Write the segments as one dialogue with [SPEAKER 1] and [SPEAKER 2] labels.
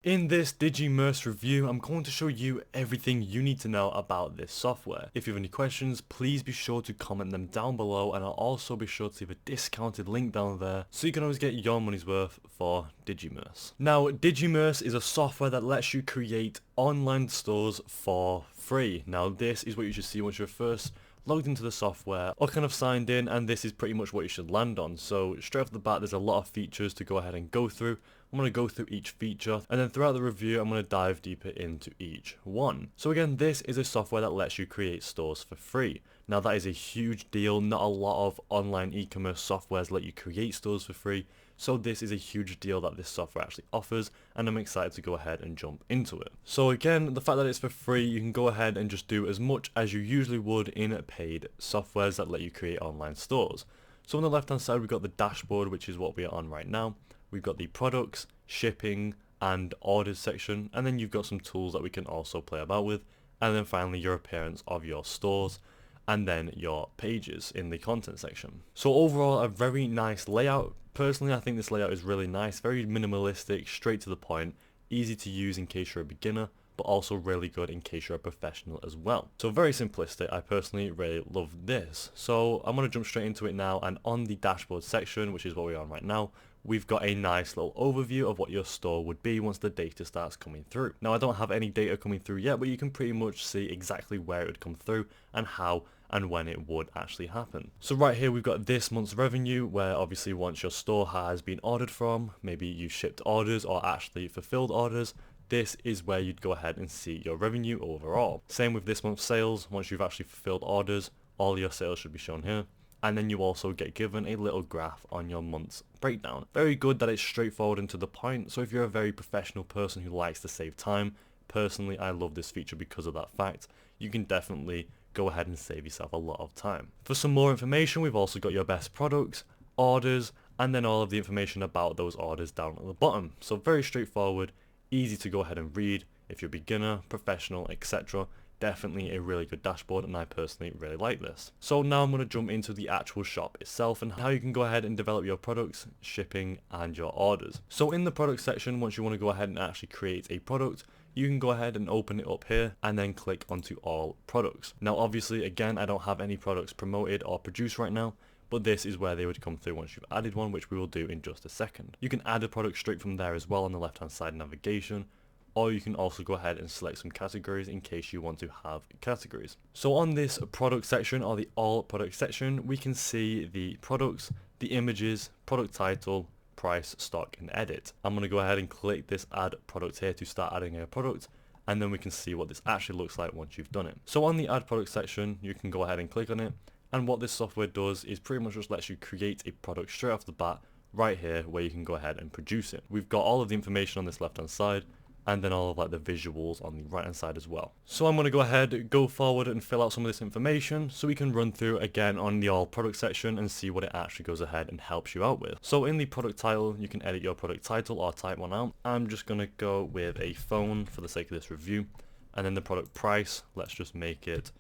[SPEAKER 1] In this Digimmerce review, I'm going to show you everything you need to know about this software. If you have any questions, please be sure to comment them down below, and I'll also be sure to leave a discounted link down there so you can always get your money's worth for Digimmerce. Now, Digimmerce is a software that lets you create online stores for free. Now, this is what you should see once you're first logged into the software or kind of signed in, and this is pretty much what you should land on. So straight off the bat, there's a lot of features to go ahead and go through. I'm going to go through each feature, and then throughout the review I'm going to dive deeper into each one. So again, this is a software that lets you create stores for free. Now that is a huge deal. Not a lot of online e-commerce softwares let you create stores for free, so this is a huge deal that this software actually offers, and I'm excited to go ahead and jump into it. So again, the fact that it's for free, you can go ahead and just do as much as you usually would in paid softwares that let you create online stores. So on the left hand side we've got the dashboard, which is what we are on right now. We've got the products, shipping and orders section, and then you've got some tools that we can also play about with, and then finally your appearance of your stores, and then your pages in the content section. So overall, a very nice layout. Personally, I think this layout is really nice, very minimalistic, straight to the point, easy to use in case you're a beginner, but also really good in case you're a professional as well. So very simplistic. I personally really love this. So I'm going to jump straight into it now, and on the dashboard section, which is what we're on right now, we've got a nice little overview of what your store would be once the data starts coming through. Now I don't have any data coming through yet, but you can pretty much see exactly where it would come through and how and when it would actually happen. So right here we've got this month's revenue, where obviously once your store has been ordered from, maybe you shipped orders or actually fulfilled orders, this is where you'd go ahead and see your revenue overall. Same with this month's sales. Once you've actually fulfilled orders, all your sales should be shown here. And then you also get given a little graph on your month's breakdown. Very good that it's straightforward and to the point. So if you're a very professional person who likes to save time, personally I love this feature because of that fact. You can definitely go ahead and save yourself a lot of time. For some more information, we've also got your best products, orders, and then all of the information about those orders down at the bottom. So very straightforward, easy to go ahead and read if you're a beginner, professional, etc. Definitely a really good dashboard, and I personally really like this. So now I'm going to jump into the actual shop itself and how you can go ahead and develop your products, shipping and your orders. So in the product section, once you want to go ahead and actually create a product, you can go ahead and open it up here and then click onto all products. Now obviously again, I don't have any products promoted or produced right now, but this is where they would come through once you've added one, which we will do in just a second. You can add a product straight from there as well on the left hand side navigation, or you can also go ahead and select some categories in case you want to have categories. So on this product section, or the all product section, we can see the products, the images, product title, price, stock and edit. I'm going to go ahead and click this add product here to start adding a product, and then we can see what this actually looks like once you've done it. So on the add product section, you can go ahead and click on it, and what this software does is pretty much just lets you create a product straight off the bat right here where you can go ahead and produce it. We've got all of the information on this left hand side, and then all of like the visuals on the right hand side as well. So I'm going to go ahead, go forward and fill out some of this information so we can run through again on the all product section and see what it actually goes ahead and helps you out with. So in the product title, you can edit your product title or type one out. I'm just going to go with a phone for the sake of this review. And then the product price, let's just make it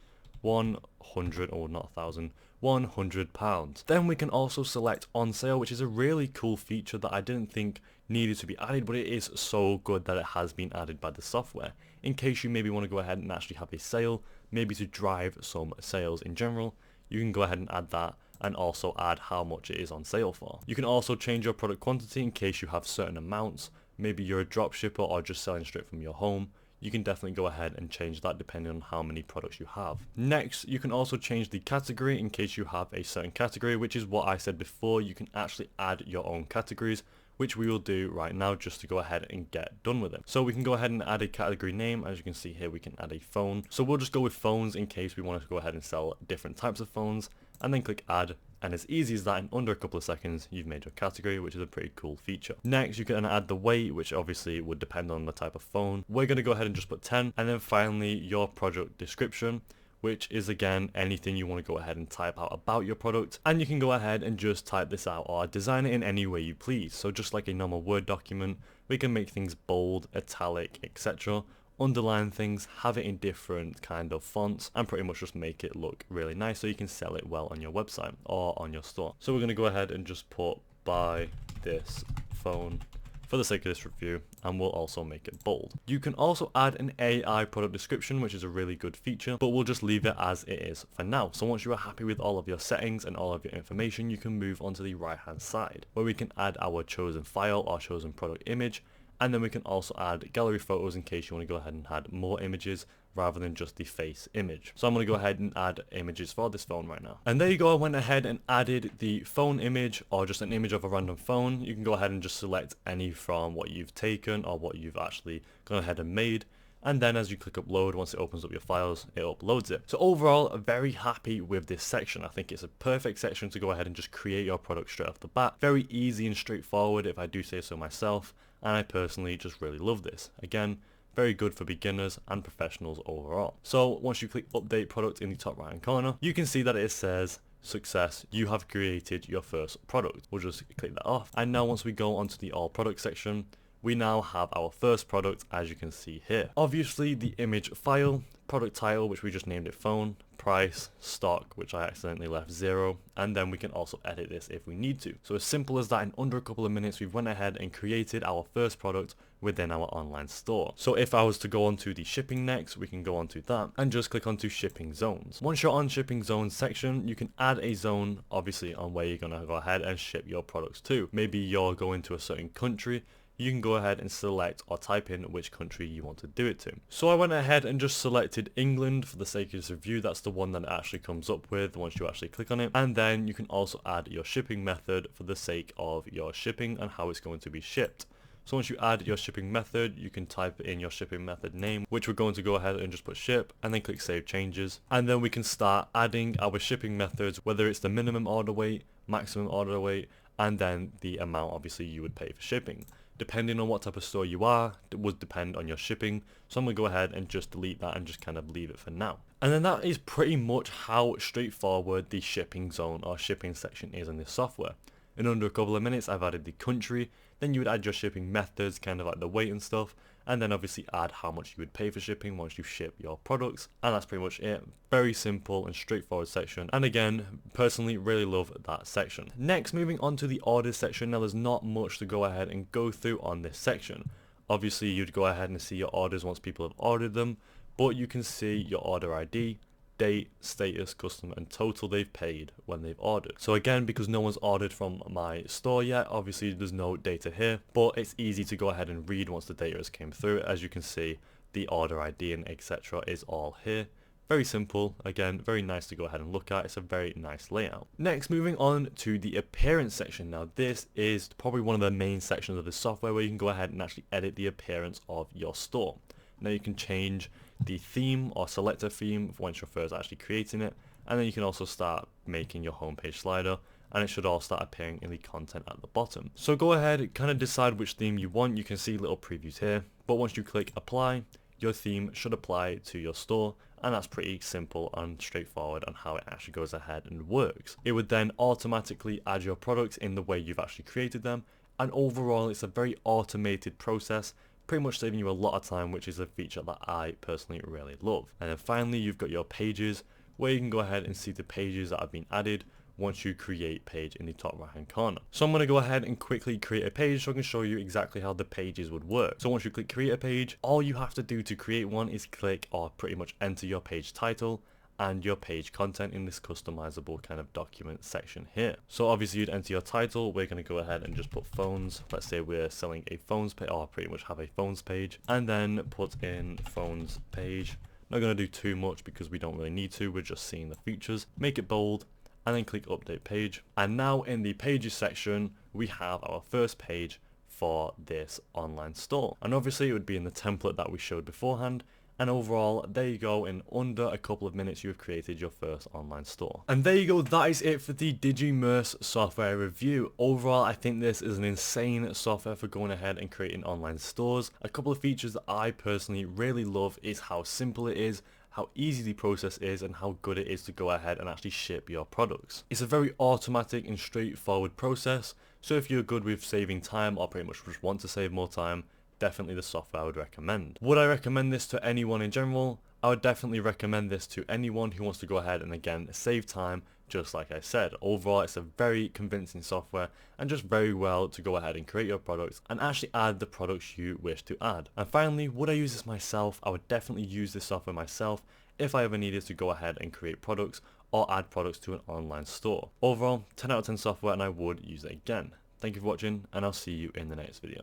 [SPEAKER 1] 100, or not 1,000, £100. Then we can also select on sale, which is a really cool feature that I didn't think needed to be added, but it is so good that it has been added by the software. In case you maybe want to go ahead and actually have a sale, maybe to drive some sales in general, you can go ahead and add that, and also add how much it is on sale for. You can also change your product quantity in case you have certain amounts. Maybe you're a drop shipper or just selling straight from your home. You can definitely go ahead and change that depending on how many products you have. Next, you can also change the category in case you have a certain category, which is what I said before. You can actually add your own categories, which we will do right now just to go ahead and get done with it. So we can go ahead and add a category name. As you can see here, we can add a phone. So we'll just go with phones in case we want to go ahead and sell different types of phones, and then click add. And as easy as that, in under a couple of seconds, you've made your category, which is a pretty cool feature. Next, you can add the weight, which obviously would depend on the type of phone. We're going to go ahead and just put 10. And then finally, your product description, which is again anything you want to go ahead and type out about your product. And you can go ahead and just type this out or design it in any way you please. So just like a normal Word document, we can make things bold, italic, etc. Underline things, have it in different kind of fonts, and pretty much just make it look really nice so you can sell it well on your website or on your store. So we're going to go ahead and just put buy this phone for the sake of this review, and we'll also make it bold. You can also add an AI product description, which is a really good feature, but we'll just leave it as it is for now. So once you are happy with all of your settings and all of your information, you can move on to the right hand side, where we can add our chosen file or chosen product image, and then we can also add gallery photos in case you want to go ahead and add more images rather than just the face image. So I'm going to go ahead and add images for this phone right now. And there you go, I went ahead and added the phone image, or just an image of a random phone. You can go ahead and just select any from what you've taken or what you've actually gone ahead and made. And then as you click upload, once it opens up your files, it uploads it. So overall, very happy with this section. I think it's a perfect section to go ahead and just create your product straight off the bat. Very easy and straightforward, if I do say so myself. And I personally just really love this. Again, very good for beginners and professionals overall. So once you click update product in the top right hand corner, you can see that it says success, you have created your first product. We'll just click that off. And now once we go onto the all product section, we now have our first product, as you can see here. Obviously the image file, product title, which we just named it phone, price, stock, which I accidentally left 0, and then we can also edit this if we need to. So as simple as that, in under a couple of minutes we've went ahead and created our first product within our online store. So if I was to go onto the shipping next, we can go onto that and just click onto shipping zones. Once you're on shipping zones section, you can add a zone obviously on where you're gonna go ahead and ship your products to. Maybe you're going to a certain country, you can go ahead and select or type in which country you want to do it to. So I went ahead and just selected England for the sake of this review. That's the one that it actually comes up with once you actually click on it. And then you can also add your shipping method for the sake of your shipping and how it's going to be shipped. So once you add your shipping method, you can type in your shipping method name, which we're going to go ahead and just put ship, and then click save changes. And then we can start adding our shipping methods, whether it's the minimum order weight, maximum order weight, and then the amount obviously you would pay for shipping. Depending on what type of store you are, it would depend on your shipping. So I'm going to go ahead and just delete that and just kind of leave it for now. And then that is pretty much how straightforward the shipping zone or shipping section is in this software. In under a couple of minutes, I've added the country, then you would add your shipping methods, kind of like the weight and stuff, and then obviously add how much you would pay for shipping once you ship your products. And that's pretty much it. Very simple and straightforward section. And again, personally really love that section. Next, moving on to the orders section. Now there's not much to go ahead and go through on this section. Obviously you'd go ahead and see your orders once people have ordered them, but you can see your order ID, date, status, customer, and total they've paid when they've ordered. So again, because no one's ordered from my store yet, obviously there's no data here, but it's easy to go ahead and read once the data has came through. As you can see, the order ID and etc. is all here. Very simple, again, very nice to go ahead and look at. It's a very nice layout. Next, moving on to the appearance section. Now this is probably one of the main sections of the software where you can go ahead and actually edit the appearance of your store. Now you can change the theme or select a theme once you're first actually creating it, and then you can also start making your homepage slider, and it should all start appearing in the content at the bottom. So go ahead, kind of decide which theme you want. You can see little previews here, but once you click apply, your theme should apply to your store, and that's pretty simple and straightforward on how it actually goes ahead and works. It would then automatically add your products in the way you've actually created them, and overall it's a very automated process, pretty much saving you a lot of time, which is a feature that I personally really love. And then finally, you've got your pages, where you can go ahead and see the pages that have been added once you create page in the top right hand corner. So I'm going to go ahead and quickly create a page so I can show you exactly how the pages would work. So once you click create a page, all you have to do to create one is click or pretty much enter your page title and your page content in this customizable kind of document section here. So obviously you'd enter your title. We're going to go ahead and just put phones. Let's say we're selling a phones page, or pretty much have a phones page, and then put in phones page. Not going to do too much because we don't really need to. We're just seeing the features. Make it bold and then click update page. And now in the pages section, we have our first page for this online store. And obviously it would be in the template that we showed beforehand. And overall, there you go, in under a couple of minutes you have created your first online store. And there you go, that is it for the Digimmerce software review. Overall, I think this is an insane software for going ahead and creating online stores. A couple of features that I personally really love is how simple it is, how easy the process is, and how good it is to go ahead and actually ship your products. It's a very automatic and straightforward process, so if you're good with saving time or pretty much just want to save more time, definitely the software I would recommend. Would I recommend this to anyone in general? I would definitely recommend this to anyone who wants to go ahead and again save time. Just like I said, overall it's a very convincing software and just very well to go ahead and create your products and actually add the products you wish to add. And finally, would I use this myself? I would definitely use this software myself if I ever needed to go ahead and create products or add products to an online store. Overall, 10 out of 10 software, and I would use it again. Thank you for watching, and I'll see you in the next video.